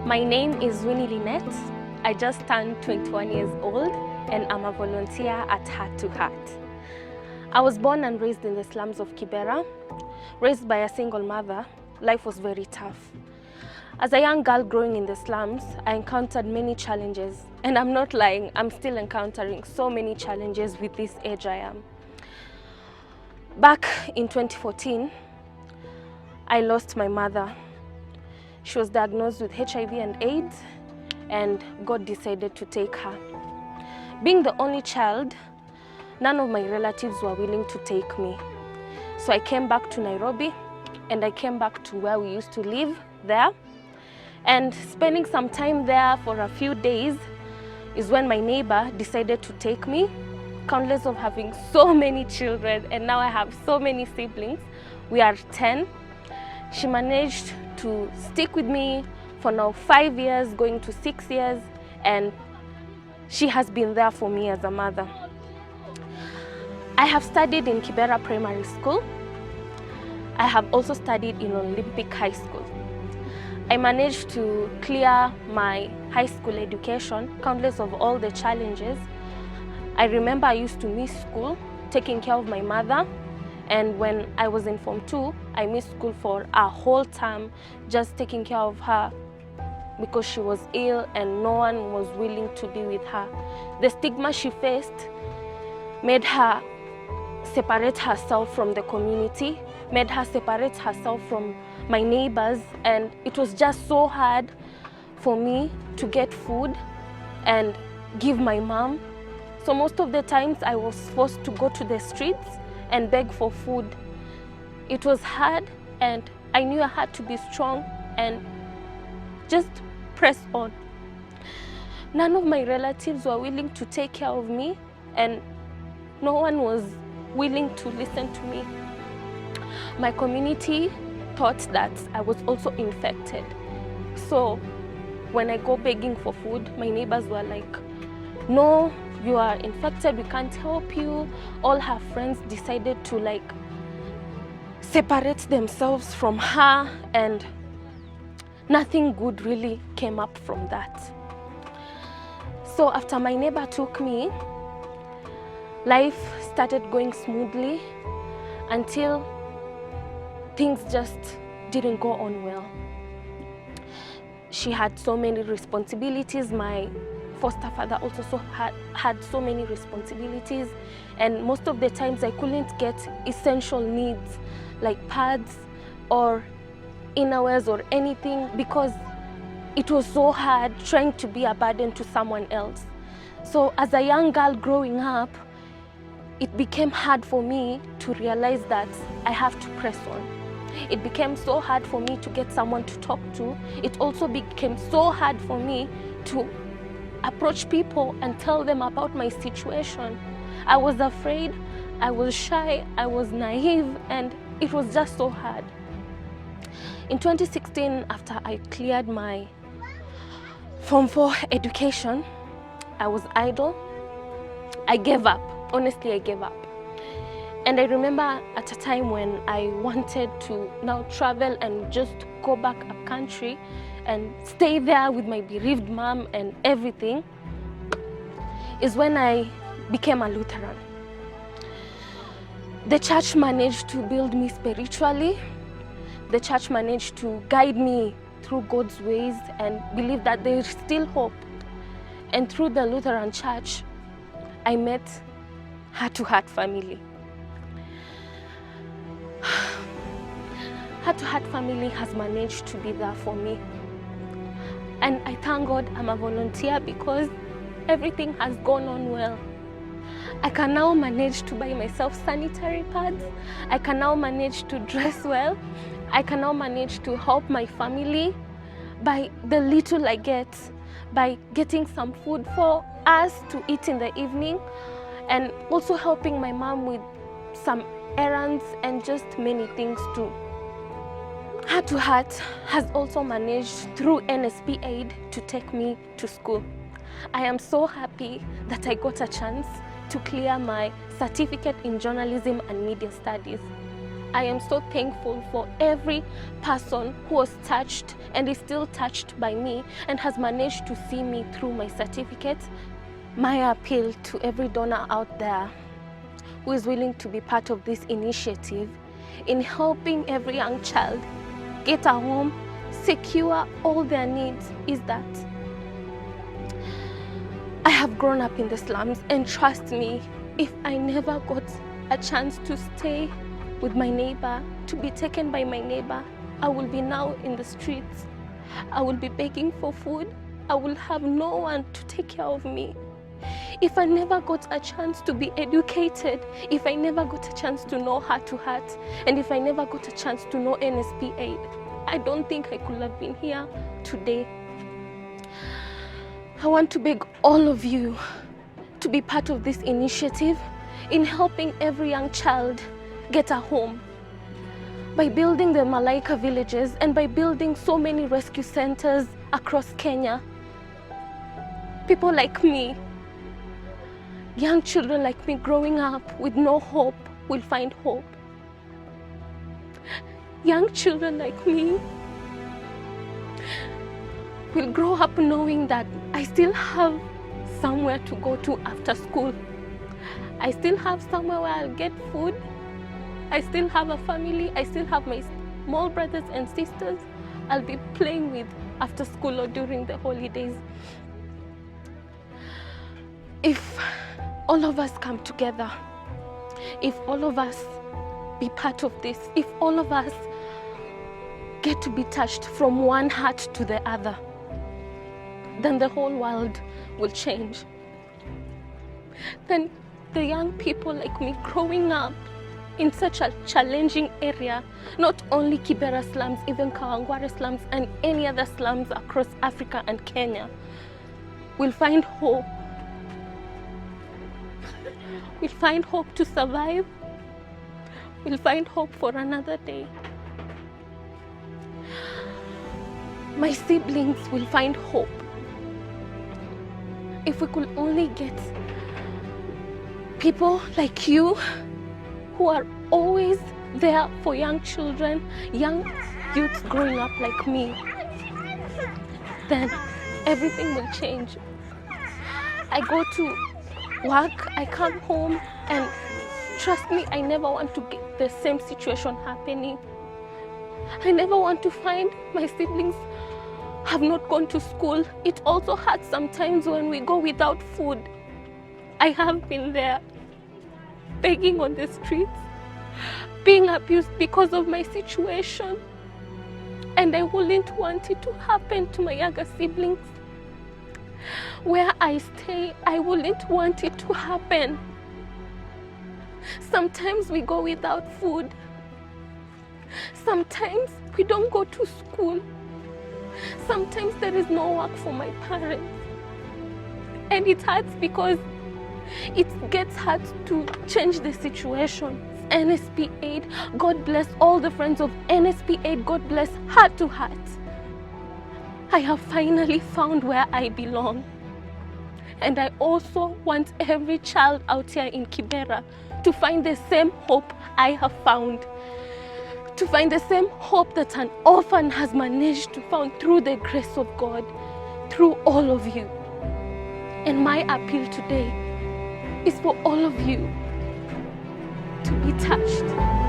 My name is Winnie. I just turned 21 years old and I'm a volunteer at Heart to Heart. I was born and raised in the slums of Kibera. Raised by a single mother, life was very tough. As a young girl growing in the slums, I encountered many challenges. And I'm not lying, I'm still encountering so many challenges with this age I am. Back in 2014, I lost my mother. She was diagnosed with HIV and AIDS, and God decided to take her. Being the only child, none of my relatives were willing to take me. So I came back to Nairobi, and I came back to where we used to live there. And spending some time there for a few days is when my neighbor decided to take me, countless of having so many children, and now I have so many siblings. We are 10. She managed to stick with me for now 5 years, going to 6 years, and she has been there for me as a mother. I have studied in Kibera Primary School. I have also studied in Olympic High School. I managed to clear my high school education, countless of all the challenges. I remember I used to miss school, taking care of my mother. And when I was in Form 2, I missed school for a whole term, just taking care of her because she was ill and no one was willing to be with her. The stigma she faced made her separate herself from the community, made her separate herself from my neighbors, and it was just so hard for me to get food and give my mom. So most of the times I was forced to go to the streets and beg for food. It was hard, and I knew I had to be strong and just press on. None of my relatives were willing to take care of me, and no one was willing to listen to me. My community thought that I was also infected. So when I go begging for food, my neighbors were like, "No, you are infected, we can't help you." All her friends decided to separate themselves from her, and nothing good really came up from that. So after my neighbor took me, life started going smoothly until things just didn't go on well. She had so many responsibilities. My foster father also had so many responsibilities, and most of the times I couldn't get essential needs like pads or innerwears or anything because it was so hard trying to be a burden to someone else. So as a young girl growing up, it became hard for me to realize that I have to press on. It became so hard for me to get someone to talk to. It also became so hard for me to approach people and tell them about my situation. I was afraid, I was shy, I was naive, and it was just so hard. In 2016, after I cleared my Form 4 education, I was idle. I gave up. Honestly, I gave up. And I remember at a time when I wanted to now travel and just go back up country and stay there with my bereaved mom and everything, is when I became a Lutheran. The church managed to build me spiritually. The church managed to guide me through God's ways and believe that there is still hope. And through the Lutheran church, I met Heart to Heart family. Heart to Heart family has managed to be there for me. And I thank God I'm a volunteer because everything has gone on well. I can now manage to buy myself sanitary pads. I can now manage to dress well. I can now manage to help my family by the little I get, by getting some food for us to eat in the evening, and also helping my mom with some errands and just many things too. Heart to Heart has also managed through NSP-AID to take me to school. I am so happy that I got a chance to clear my certificate in journalism and media studies. I am so thankful for every person who was touched and is still touched by me and has managed to see me through my certificate. My appeal to every donor out there who is willing to be part of this initiative in helping every young child get a home, secure all their needs, is that I have grown up in the slums, and trust me, if I never got a chance to stay with my neighbor, to be taken by my neighbor, I will be now in the streets. I will be begging for food. I will have no one to take care of me. If I never got a chance to be educated, if I never got a chance to know heart to heart, and if I never got a chance to know NSP-AID, I don't think I could have been here today. I want to beg all of you to be part of this initiative in helping every young child get a home by building the Malaika villages and by building so many rescue centers across Kenya. People like me, young children like me growing up with no hope will find hope. Young children like me will grow up knowing that I still have somewhere to go to after school. I still have somewhere where I'll get food. I still have a family. I still have my small brothers and sisters I'll be playing with after school or during the holidays. If all of us come together, if all of us be part of this, if all of us get to be touched from one heart to the other, then the whole world will change. Then the young people like me growing up in such a challenging area, not only Kibera slums, even Kawangware slums and any other slums across Africa and Kenya, will find hope. We'll find hope to survive. We'll find hope for another day. My siblings will find hope. If we could only get people like you who are always there for young children, young youths growing up like me, then everything will change. I go to work, I come home, and trust me, I never want to get the same situation happening. I never want to find my siblings have not gone to school. It also hurts sometimes when we go without food. I have been there, begging on the streets, being abused because of my situation. And I wouldn't want it to happen to my younger siblings. Where I stay, I wouldn't want it to happen. Sometimes we go without food. Sometimes we don't go to school. Sometimes there is no work for my parents. And it hurts because it gets hard to change the situation. NSP-AID, God bless all the friends of NSP-AID, God bless Heart to Heart. I have finally found where I belong. And I also want every child out here in Kibera to find the same hope I have found. To find the same hope that an orphan has managed to find through the grace of God, through all of you. And my appeal today is for all of you to be touched.